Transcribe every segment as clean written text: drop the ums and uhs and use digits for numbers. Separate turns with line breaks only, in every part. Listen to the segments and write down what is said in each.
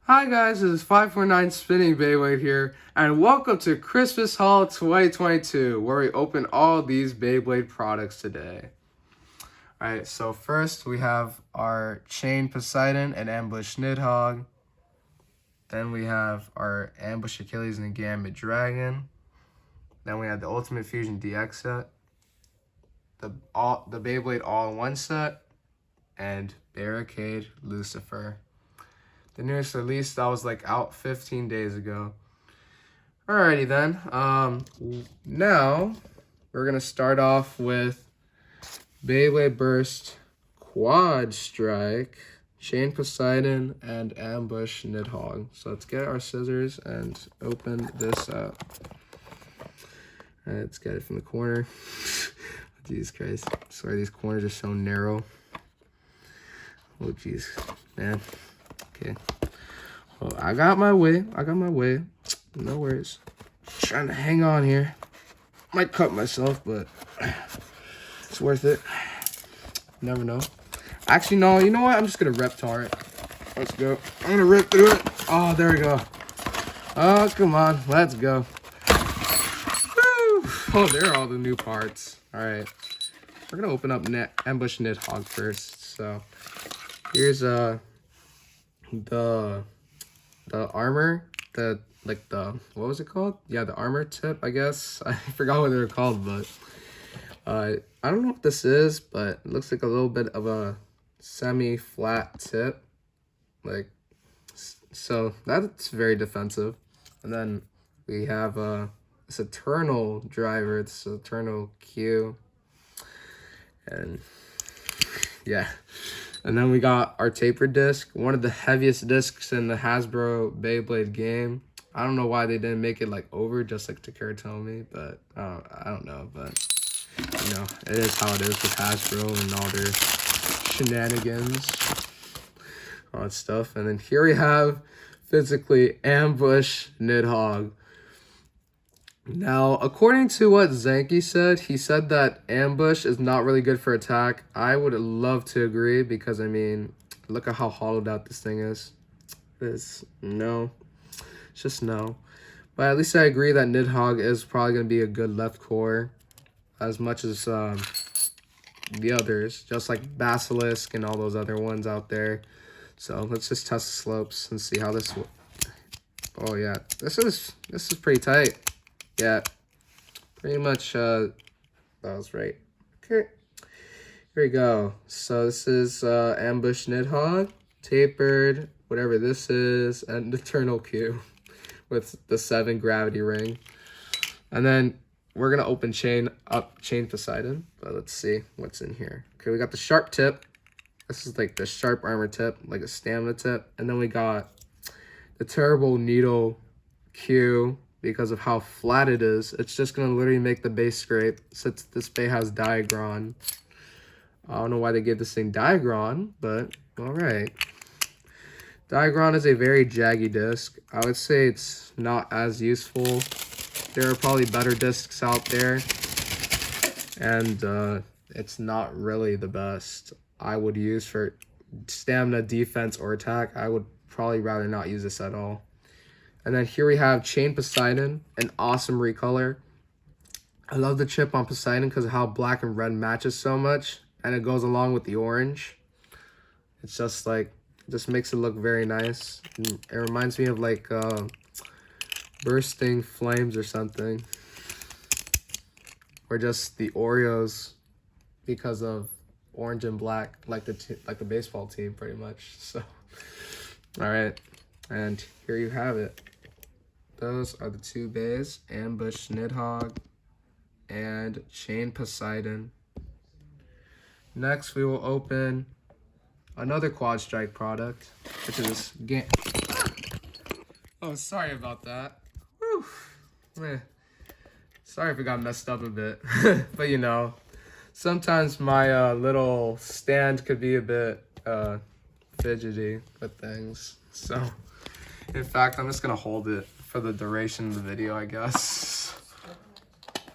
Hi guys, this is 549 Spinning Beyblade here, and welcome to Christmas Haul 2022, where we open all these Beyblade products today. Alright, so first we have our Chain Poseidon and Ambush Nidhogg. Then we have our Ambush Achilles and Gambit Dragon. Then we have the Ultimate Fusion DX set, the Beyblade All-in-One set, and Barricade Lucifer. The newest release that was like out 15 days ago. Alrighty then. Now we're gonna start off with Beyblade Burst Quad Strike, Chain Poseidon, and Ambush Nidhogg. So let's get our scissors and open this up. Alright, let's get it from the corner. Jesus Christ. Sorry, these corners are so narrow. Oh jeez, man. Okay. Well, I got my way. No worries. Trying to hang on here. Might cut myself, but it's worth it. Never know. Actually, no. You know what? I'm just gonna reptar it. Let's go. I'm gonna rip through it. Oh, there we go. Oh, come on. Let's go. Woo! Oh, there are all the new parts. All right. We're gonna open up Ambush Nidhogg first. So here's the armor, what was it called? Yeah, the armor tip, I guess. I forgot what they were called, but I don't know what this is, but it looks like a little bit of a semi-flat tip, so that's very defensive. And then we have this Eternal driver, this Eternal Q, and yeah. And then we got our tapered disc, one of the heaviest discs in the Hasbro Beyblade game. I don't know why they didn't make it like over, just like Takara told me, but I don't know. But you know, it is how it is with Hasbro and all their shenanigans, all that stuff. And then here we have physically Ambush Nidhogg. Now, according to what Zanky said, he said that Ambush is not really good for attack. I would love to agree because, I mean, look at how hollowed out this thing is. It's just no. But at least I agree that Nidhogg is probably going to be a good left core as much as the others, just like Basilisk and all those other ones out there. So let's just test the slopes and see how this. Oh yeah, this is pretty tight. Yeah, pretty much, that was right. Okay, here we go. So this is Ambush Nidhogg, tapered, whatever this is, and Eternal Q with the 7 gravity ring. And then we're going to open Chain Poseidon, but let's see what's in here. Okay, we got the sharp tip. This is like the sharp armor tip, like a stamina tip. And then we got the Terrible Needle Q. Because of how flat it is, it's just going to literally make the base scrape since this bay has Diagron. I don't know why they gave this thing Diagron, but alright. Diagron is a very jaggy disc. I would say it's not as useful. There are probably better discs out there. And it's not really the best I would use for stamina, defense, or attack. I would probably rather not use this at all. And then here we have Chain Poseidon, an awesome recolor. I love the chip on Poseidon because of how black and red matches so much. And it goes along with the orange. It's just like, it just makes it look very nice. And it reminds me of like Bursting Flames or something. Or just the Oreos because of orange and black, like the baseball team pretty much. So, all right. And here you have it. Those are the 2 bays, Ambush Nidhogg and Chain Poseidon. Next, we will open another Quad Strike product, which is Oh, sorry about that. Whew. Sorry if it got messed up a bit. But you know, sometimes my little stand could be a bit fidgety with things. So, in fact, I'm just going to hold it for the duration of the video, I guess.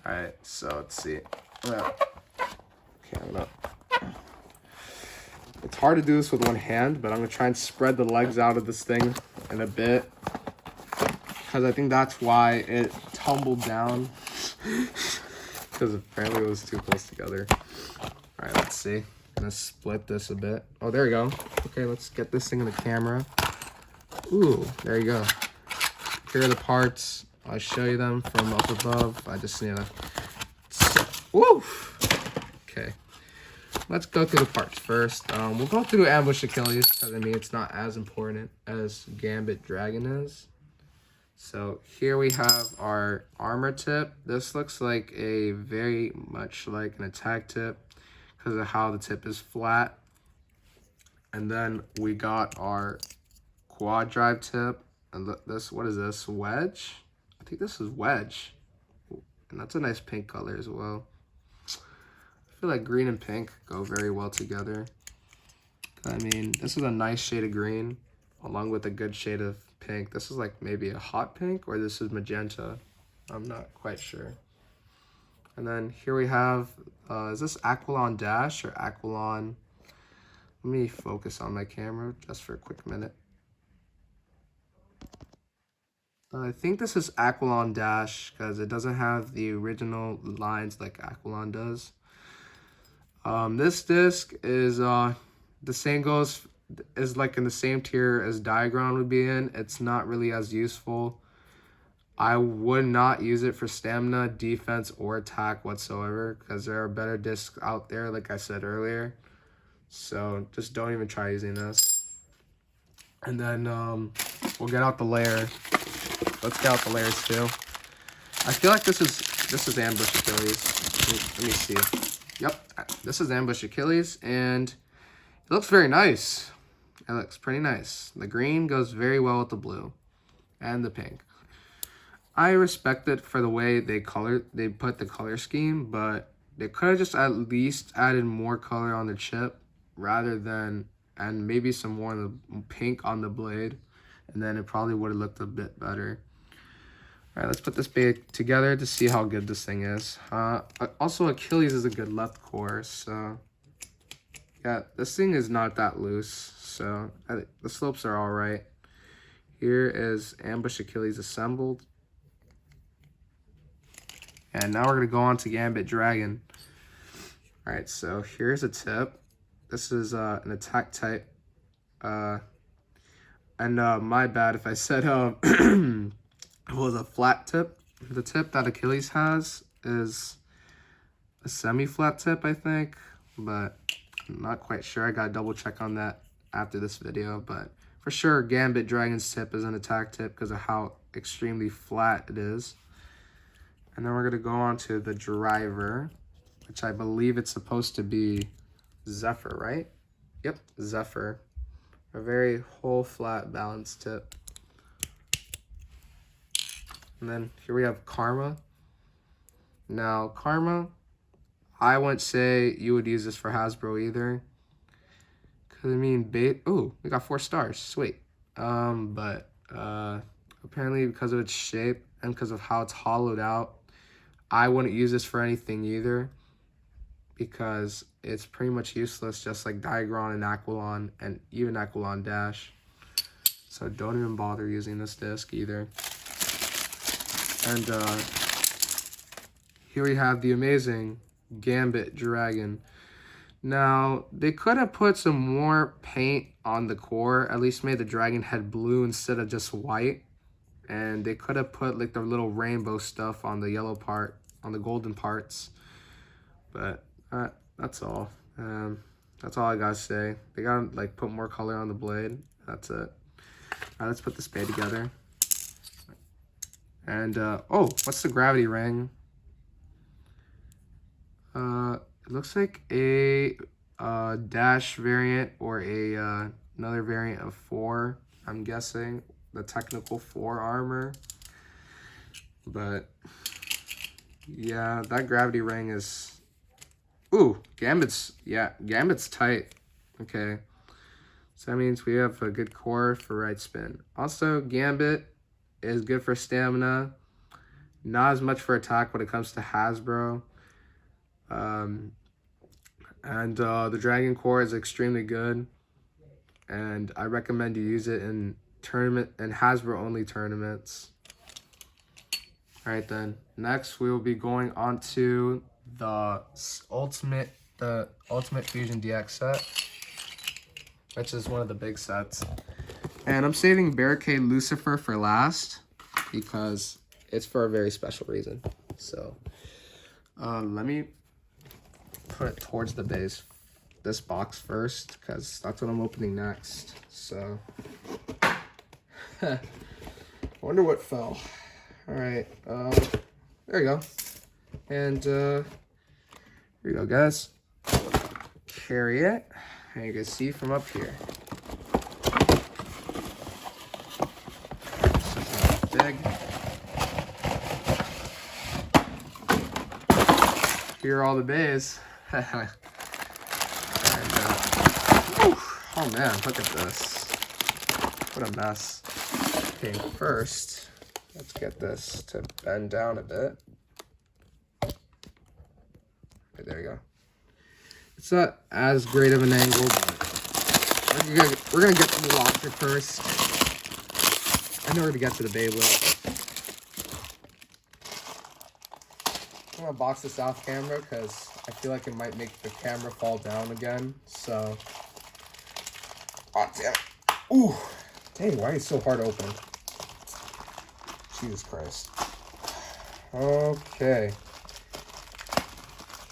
Alright, so let's see. Okay, it's hard to do this with one hand, but I'm going to try and spread the legs out of this thing in a bit, because I think that's why it tumbled down, because apparently it was too close together. All right, let's see. I'm gonna split this a bit. Oh, there we go. Okay, let's get this thing in the camera. Ooh, there you go. Here are the parts. I'll show you them from up above. I just need to... Woo! Okay. Let's go through the parts first. We'll go through Ambush Achilles, because I mean, it's not as important as Gambit Dragon is. So here we have our armor tip. This looks like a very much like an attack tip because of how the tip is flat. And then we got our quad drive tip. And this, what is this? Wedge? I think this is wedge. And that's a nice pink color as well. I feel like green and pink go very well together. I mean, this is a nice shade of green along with a good shade of pink. This is like maybe a hot pink, or this is magenta. I'm not quite sure. And then here we have, is this Aquilon Dash or Aquilon? Let me focus on my camera just for a quick minute. I think this is Aquilon Dash because it doesn't have the original lines like Aquilon does. This disc is the same goes is like in the same tier as Diagron would be in. It's not really as useful. I would not use it for stamina, defense, or attack whatsoever because there are better discs out there, like I said earlier. So just don't even try using this. And then we'll get out the layer. Let's get out the layers too. I feel like this is Ambush Achilles. Let me see. Yep, this is Ambush Achilles, and it looks very nice. It looks pretty nice. The green goes very well with the blue and the pink. I respect it for the way they put the color scheme, but they could have just at least added more color on the chip rather than, and maybe some more of the pink on the blade, and then it probably would have looked a bit better. All right, let's put this back together to see how good this thing is. Also, Achilles is a good left core, so yeah, this thing is not that loose, so the slopes are all right. Here is Ambush Achilles assembled. And now we're going to go on to Gambit Dragon. All right, so here's a tip. This is an attack type. And my bad if I said it was a flat tip. The tip that Achilles has is a semi-flat tip, I think. But I'm not quite sure. I got to double check on that after this video. But for sure, Gambit Dragon's tip is an attack tip because of how extremely flat it is. And then we're going to go on to the driver, which I believe it's supposed to be Zephyr, right? Yep, Zephyr. A very whole flat balanced tip. And then here we have Karma. Now, Karma, I wouldn't say you would use this for Hasbro either. Because, I mean, ooh, we got 4 stars. Sweet. But apparently because of its shape and because of how it's hollowed out, I wouldn't use this for anything either because it's pretty much useless, just like Diagron and Aquilon and even Aquilon Dash. So don't even bother using this disc either. And here we have the amazing Gambit Dragon. Now, they could have put some more paint on the core, at least made the dragon head blue instead of just white. And they could have put like the little rainbow stuff on the yellow part, on the golden parts. But that's all. That's all I gotta say. They gotta like put more color on the blade. That's it. All right, let's put this blade together. And oh, what's the gravity ring? It looks like a dash variant or a another variant of 4. I'm guessing the technical 4 armor. But yeah, that gravity ring is, ooh, Gambit's tight. Okay, so that means we have a good core for right spin. Also, Gambit is good for stamina, not as much for attack when it comes to Hasbro. And the Dragon Core is extremely good, and I recommend you use it in tournament and Hasbro only tournaments. All right, then next we will be going on to the Ultimate Fusion DX set, which is one of the big sets. And I'm saving Barricade Lucifer for last because it's for a very special reason. So let me put it towards the base, this box first, because that's what I'm opening next. So wonder what fell. All right, there you go. And here you go, guys. Carry it, and you can see from up here. Big. Here are all the bays. And, oh man, look at this. What a mess. Okay, first, let's get this to bend down a bit. Okay, there you go. It's not as great of an angle, but we're gonna get to the launcher first. In order to get to the Beyblade. I'm gonna box this off camera because I feel like it might make the camera fall down again. So, oh damn it! Ooh, dang! Why is it so hard to open? Jesus Christ. Okay.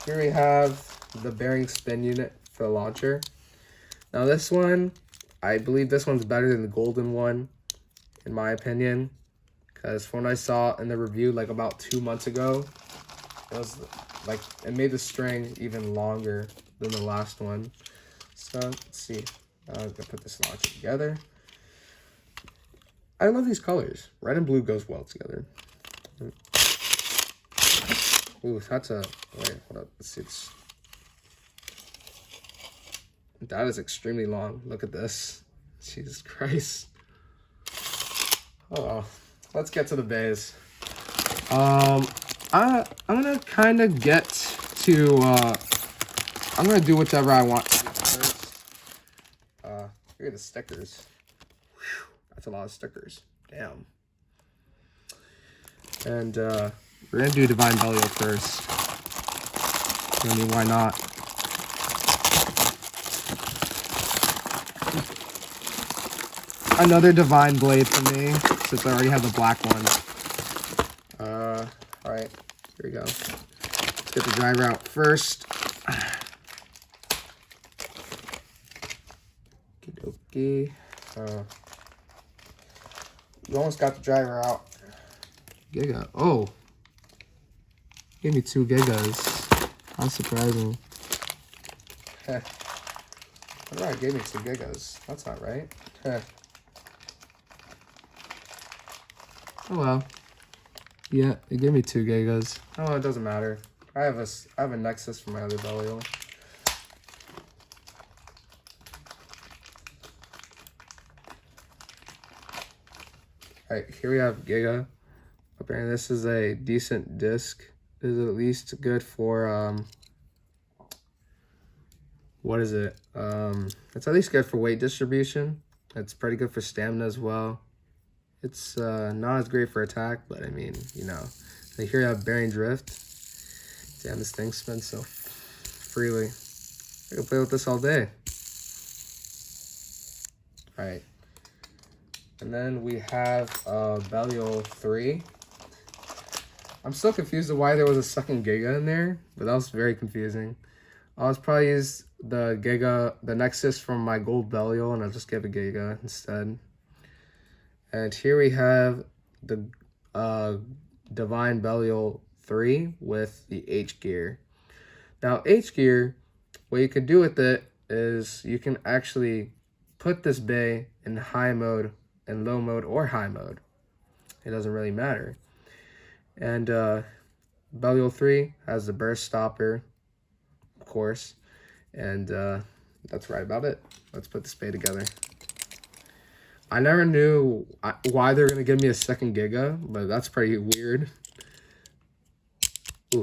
Here we have the bearing spin unit for the launcher. Now this one, I believe this one's better than the golden one, in my opinion, because from what I saw in the review like about 2 months ago, it was like it made the string even longer than the last one. So let's see. I'm gonna put this launcher together. I love these colors. Red and blue goes well together. Ooh, that's a wait. Hold up. Let's see. That is extremely long. Look at this. Jesus Christ. Oh well. Let's get to the bays. I'm gonna kind of get to I'm gonna do whichever I want first. Here are the stickers. Whew, that's a lot of stickers. Damn. And we're gonna do Divine Belial first. I mean, why not? Another Divine Blade for me, since I already have the black one. Alright, here we go. Let's get the driver out first. Okie dokie. You almost got the driver out. Giga. Oh. Gave me 2 gigas. How surprising. Alright, gave me 2 gigas. That's not right. Oh well. Yeah, it gave me 2 gigas. Oh, it doesn't matter. I have a Nexus for my other Belial. Alright, here we have Giga. Apparently this is a decent disc. This is at least good for what is it? It's at least good for weight distribution. It's pretty good for stamina as well. It's not as great for attack, but I mean, you know. And here you have bearing drift. Damn, this thing spins so freely. I can play with this all day. Alright. And then we have Belial 3. I'm still confused of why there was a second Giga in there, but that was very confusing. I'll probably use the Nexus from my gold Belial, and I'll just give a Giga instead. And here we have the Divine Belial 3 with the H gear. Now H gear, what you can do with it is you can actually put this bay in high mode, in low mode, or high mode. It doesn't really matter. And Belial 3 has the burst stopper, of course. And that's right about it. Let's put this bay together. I never knew why they're going to give me a second Giga, but that's pretty weird. Ooh,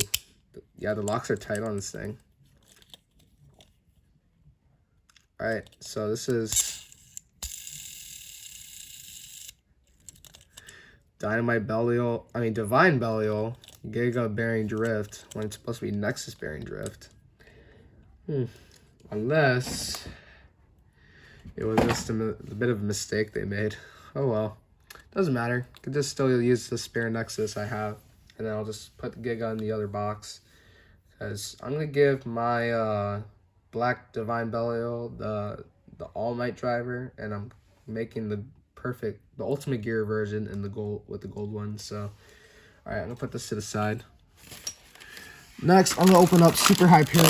yeah, the locks are tight on this thing. Alright, so this is Divine Belial, Giga bearing drift when it's supposed to be Nexus bearing drift. Unless it was just a bit of a mistake they made. Oh well, doesn't matter. Could just still use the spare Nexus I have, and then I'll just put the Giga in the other box. Because I'm gonna give my Black Divine Belial the All Might driver, and I'm making the ultimate gear version in the gold with the gold one. So, all right, I'm gonna put this to the side. Next, I'm gonna open up Super Hyperion.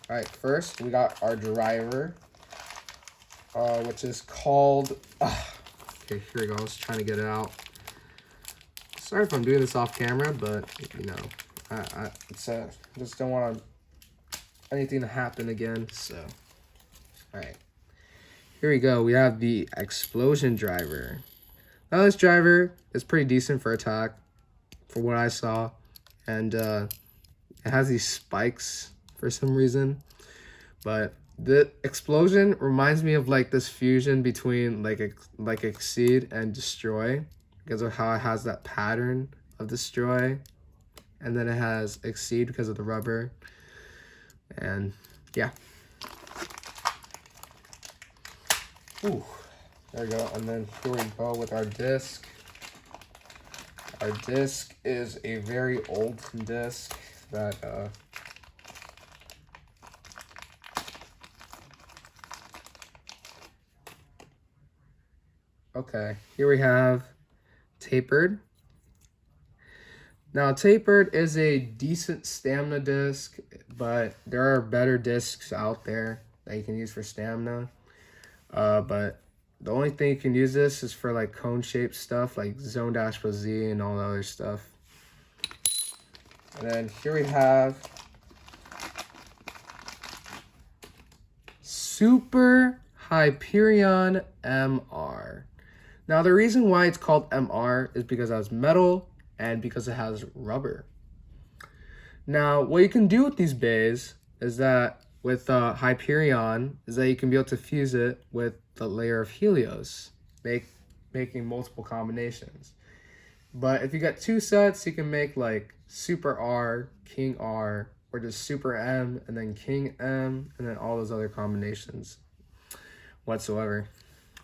All right, first we got our driver, which is called. Okay, here we go. I was trying to get it out. Sorry if I'm doing this off camera, but you know, I just don't want anything to happen again. So, all right, here we go. We have the Explosion driver. Now this driver is pretty decent for attack, for what I saw, and it has these spikes for some reason. But the Explosion reminds me of like this fusion between like Exceed and Destroy, because of how it has that pattern of Destroy, and then it has Exceed because of the rubber. And yeah. Ooh, there we go. And then here we go with our disc. Our disc is a very old disc that okay, here we have Tapered. Now, Tapered is a decent stamina disc, but there are better discs out there that you can use for stamina. But the only thing you can use this is for like cone-shaped stuff, like Zone Dash with Z and all the other stuff. And then here we have Super Hyperion MR. Now, the reason why it's called MR is because it has metal and because it has rubber. Now, what you can do with these bays is that with Hyperion is that you can be able to fuse it with the layer of Helios, making multiple combinations. But if you got two sets, you can make like Super R, King R, or just Super M, and then King M, and then all those other combinations whatsoever.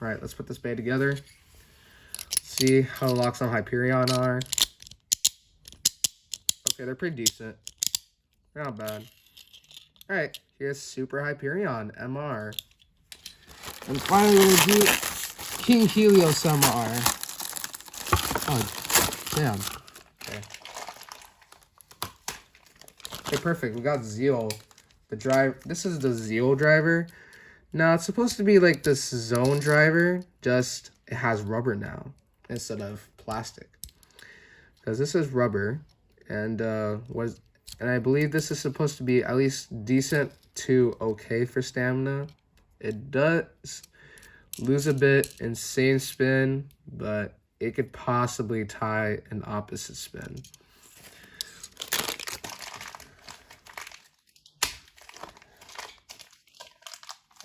All right, let's put this bay together. See how the locks on Hyperion are. Okay, they're pretty decent. They're not bad. All right, here's Super Hyperion MR. And finally, we're gonna do King Helios MR. Oh, damn. Okay. Okay, perfect. We got Zeal. This is the Zeal driver. Now, it's supposed to be like this Zone driver, just it has rubber now instead of plastic. Because this is rubber, and I believe this is supposed to be at least decent to okay for stamina. It does lose a bit in same spin, but it could possibly tie an opposite spin.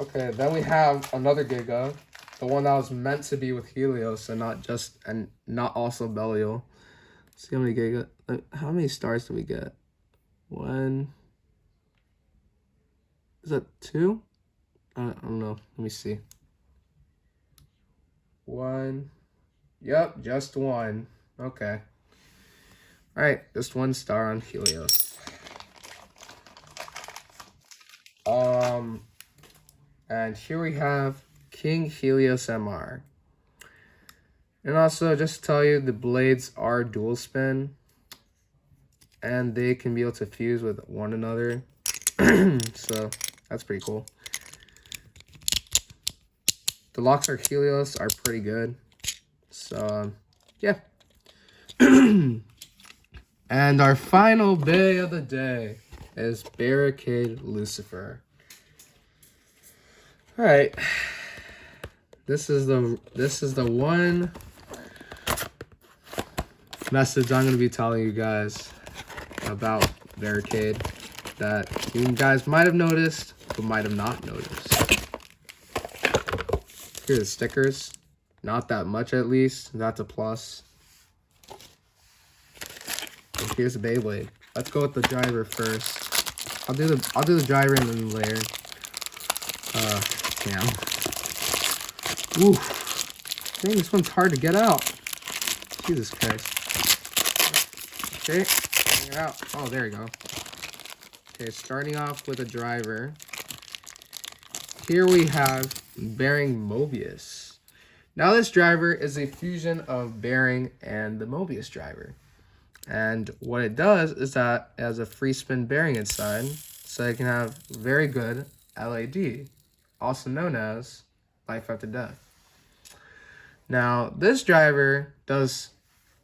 Okay, then we have another Giga, the one that was meant to be with Helios and not also Belial. Let's see how many Giga, how many stars do we get? One. Is that two? I don't know. Let me see. One. Yep, just one. Okay. All right, just one star on Helios. And here we have King Helios MR. And also, just to tell you, the blades are dual spin, and they can be able to fuse with one another. So that's pretty cool. The locks are Helios are pretty good. So yeah. And our final bay of the day is Barricade Lucifer. All right. This is the one message I'm going to be telling you guys about Barricade that you guys might have noticed but might have not noticed. Here are the stickers. Not that much, at least. That's a plus. And here's the Beyblade. Let's go with the driver first. I'll do the driver and then the layer. Damn. Ooh. Dang, this one's hard to get out. Jesus Christ. Okay, bring it out. Oh, there you go. Okay, starting off with a driver. Here we have bearing Mobius. Now this driver is a fusion of bearing and the Mobius driver. And what it does is that it has a free spin bearing inside, so it can have very good LAD, also known as life after death. Now this driver does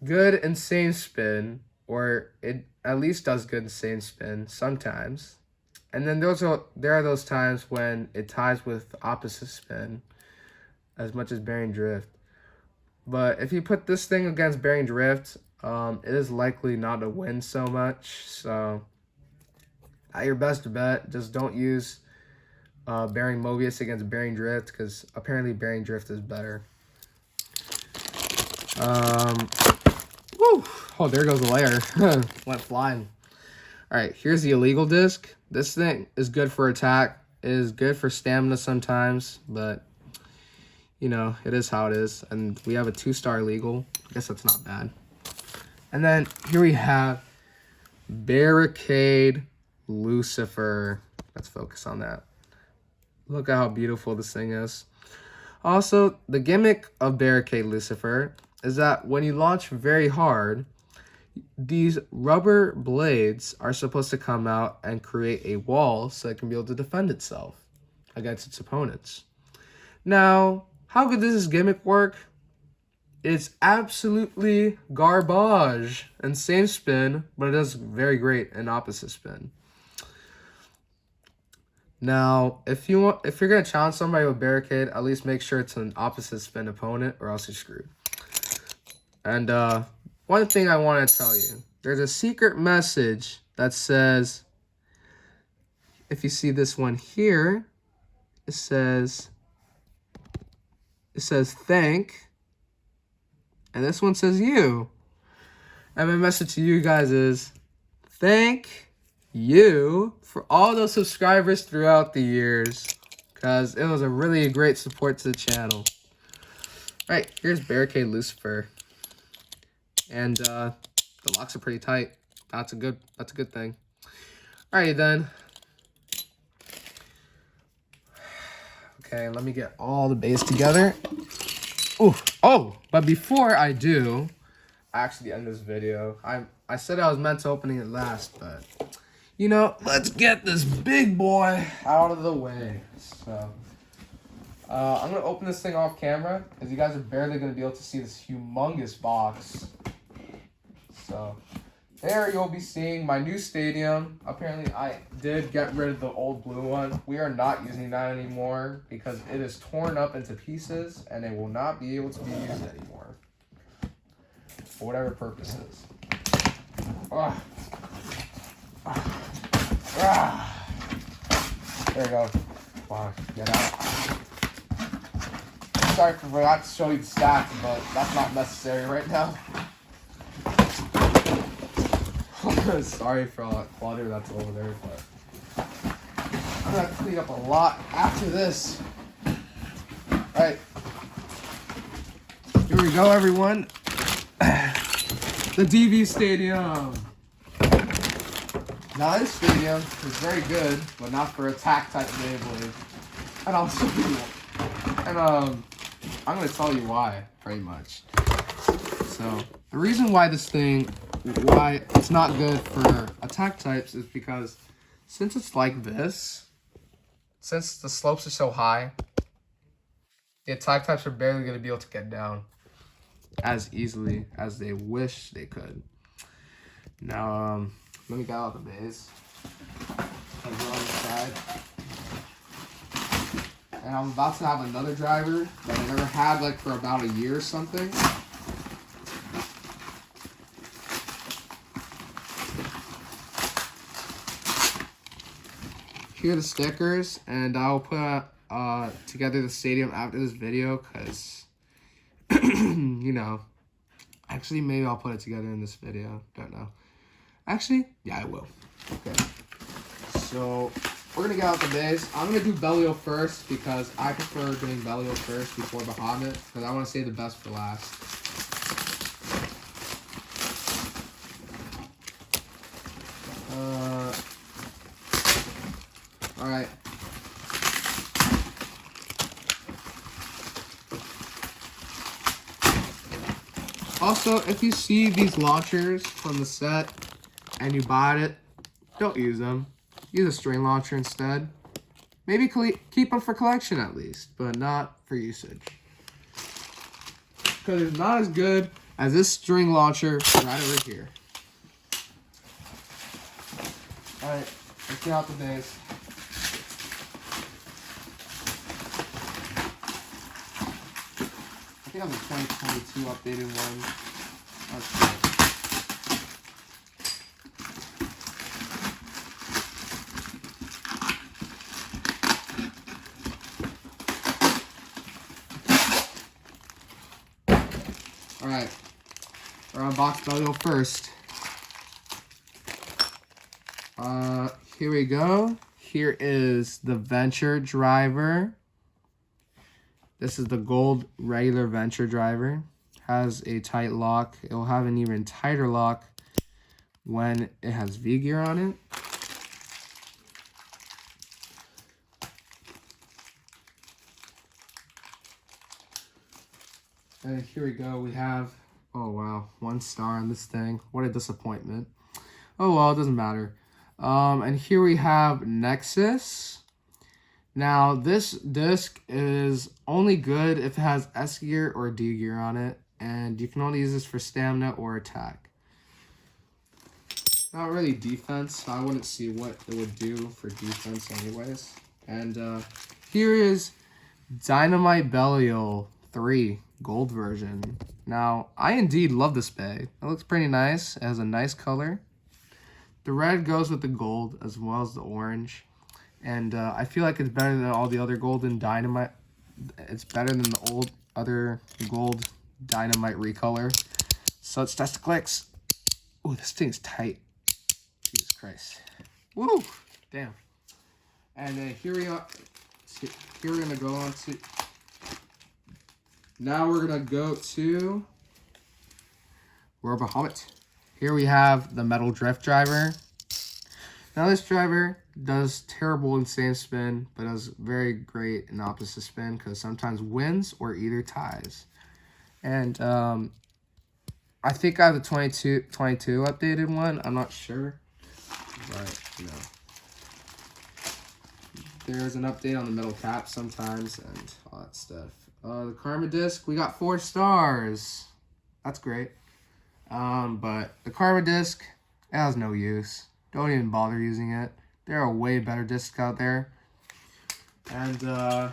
good insane spin, or it at least does good insane spin sometimes. And then there are those times when it ties with opposite spin as much as bearing drift. But if you put this thing against bearing drift, it is likely not to win so much. So at your best bet, just don't use bearing Mobius against bearing drift, because apparently bearing drift is better. Woo! Oh, there goes the layer. Went flying. Alright, here's the illegal disc. This thing is good for attack. It is good for stamina sometimes, but you know, it is how it is. And we have a 2-star illegal. I guess that's not bad. And then here we have Barricade Lucifer. Let's focus on that. Look at how beautiful this thing is. Also, the gimmick of Barricade Lucifer is that when you launch very hard, these rubber blades are supposed to come out and create a wall so it can be able to defend itself against its opponents. Now, how could this gimmick work? It's absolutely garbage and same spin, but it does very great in opposite spin. Now, if you're gonna challenge somebody with Barricade, at least make sure it's an opposite spin opponent, or else you're screwed. And one thing I want to tell you, there's a secret message that says, if you see this one here, it says thank, and this one says you. And my message to you guys is, thank you for all those subscribers throughout the years, because it was a really great support to the channel. Alright, here's Barricade Lucifer. And the locks are pretty tight. That's a good thing. Alrighty then. Okay, let me get all the base together. Ooh, oh, but before I do actually end this video, I said I was meant to opening it last, but you know, let's get this big boy out of the way. So I'm gonna open this thing off camera, because you guys are barely gonna be able to see this humongous box. So there you'll be seeing my new stadium. Apparently I did get rid of the old blue one. We are not using that anymore because it is torn up into pieces and it will not be able to be used anymore for whatever purposes. There we go. Come on, get out. Sorry for forgot to show you the stats, but that's not necessary right now. Sorry for all that clutter that's over there, but I'm gonna clean up a lot after this. Alright. Here we go, everyone. The DV Stadium. Now this stadium is very good, but not for attack type Beyblade. And I'll show you. And I'm gonna tell you why, pretty much. So the reason why why it's not good for attack types is because since it's like this, since the slopes are so high, the attack types are barely going to be able to get down as easily as they wish they could. Now, let me get out the base. I'll go on the side. And I'm about to have another driver that I never had like for about a year or something. Here are the stickers, and I'll put together the stadium after this video, because, you know, actually, maybe I'll put it together in this video. Don't know. Actually, yeah, I will. Okay. So, we're going to get out the base. I'm going to do Belial first because I prefer doing Belial first before Bahamut because I want to save the best for last. Alright. Also, if you see these launchers from the set and you bought it, don't use them. Use a string launcher instead. Maybe keep them for collection at least, but not for usage. Because it's not as good as this string launcher right over here. Alright, let's get out the base. I think that was a 2022 updated one. That's good. Alright, we're on box Belial first. Here we go. Here is the Venture driver. This is the gold regular Venture driver. Has a tight lock. It will have an even tighter lock when it has V-gear on it. And here we go. We have, oh wow, 1 star on this thing. What a disappointment. Oh well, it doesn't matter. And here we have Nexus. Now, this disc is only good if it has S gear or D gear on it, and you can only use this for stamina or attack. Not really defense, so I wouldn't see what it would do for defense anyways. And here is Dynamite Belial 3 gold version. Now, I indeed love this bag. It looks pretty nice. It has a nice color. The red goes with the gold as well as the orange. And I feel like it's better than all the other golden Dynamite. It's better than the other gold Dynamite recolor. So let's test the clicks. Ooh, this thing's tight. Jesus Christ. Woo! Damn. And then here we are. Here we're going to go on to... Now we're going to go to... Bahamut. Here we have the Metal Drift driver. Now this driver does terrible in same spin, but does very great in opposite spin because sometimes wins or either ties. And I think I have the 22 updated one. I'm not sure, but you know, there's an update on the metal cap sometimes and all that stuff. The Karma disc, we got 4 stars. That's great. But the Karma disc, it has no use. Don't even bother using it. There are way better discs out there. And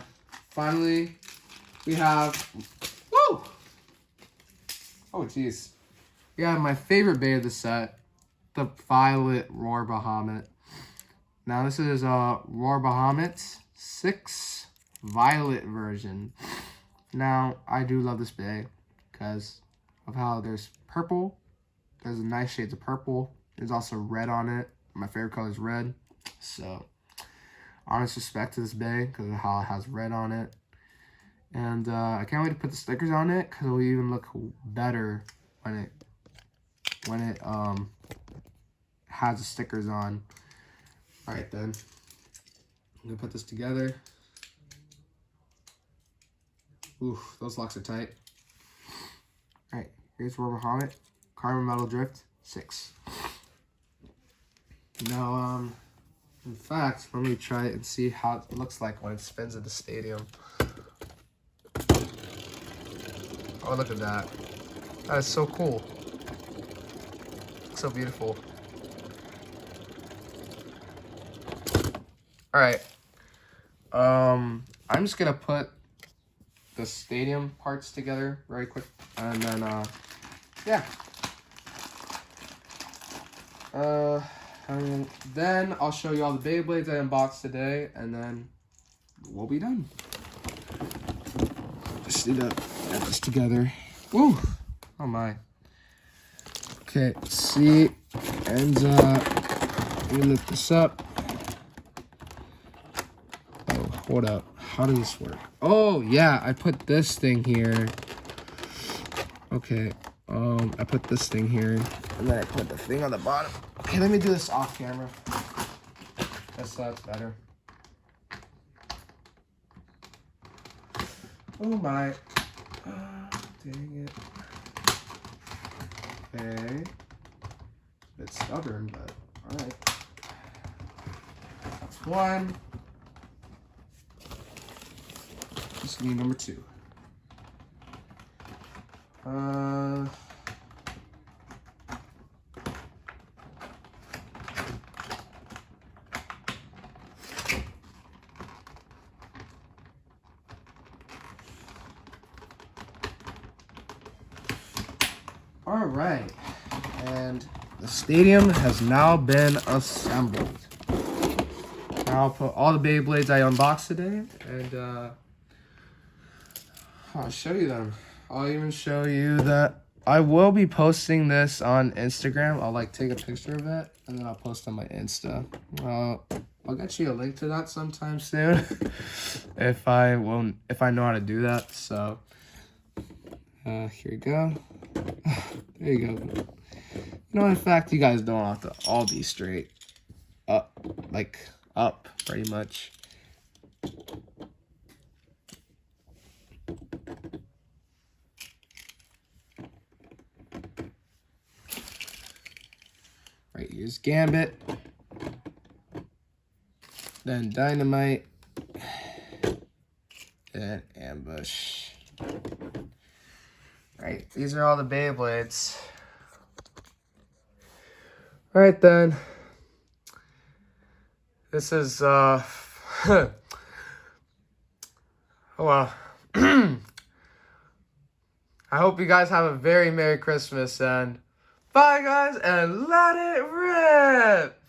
finally, we have, woo! Oh jeez. We have my favorite bait of the set, the Violet Roar Bahamut. Now this is a Roar Bahamut 6 Violet version. Now I do love this bag because of how there's purple. There's nice shades of purple. There's also red on it. My favorite color is red. So, honest respect to this bag because of how it has red on it. And I can't wait to put the stickers on it because it'll even look better when it has the stickers on. Alright then. I'm going to put this together. Oof, those locks are tight. Alright, here's Roar Bahamut. Karma Metal Drift 6. Now, in fact, let me try it and see how it looks like when it spins at the stadium. Oh, look at that. That is so cool. Looks so beautiful. Alright. I'm just gonna put the stadium parts together very quick. And then, yeah. And then I'll show you all the Beyblades I unboxed today, and then we'll be done. Just need to get this together. Woo! Oh my. Okay, see, and let me lift this up. Oh, hold up. How does this work? Oh yeah, I put this thing here. Okay, I put this thing here, and then I put the thing on the bottom. Okay, let me do this off camera. That's better. Oh my. Dang it. Okay. A bit stubborn, but alright. That's one. This is gonna be number 2. All right, and the stadium has now been assembled. Now I'll put all the Beyblades I unboxed today, and I'll show you them. I'll even show you that I will be posting this on Instagram. I'll like take a picture of it, and then I'll post on my Insta. I'll get you a link to that sometime soon, if I know how to do that. So here we go. There you go. You know, in fact, you guys don't have to all be straight up, like up, pretty much. Right, here's Gambit, then Dynamite, and Ambush. Right, these are all the Beyblades. Alright then. This is, oh well. I hope you guys have a very Merry Christmas, and bye guys, and let it rip!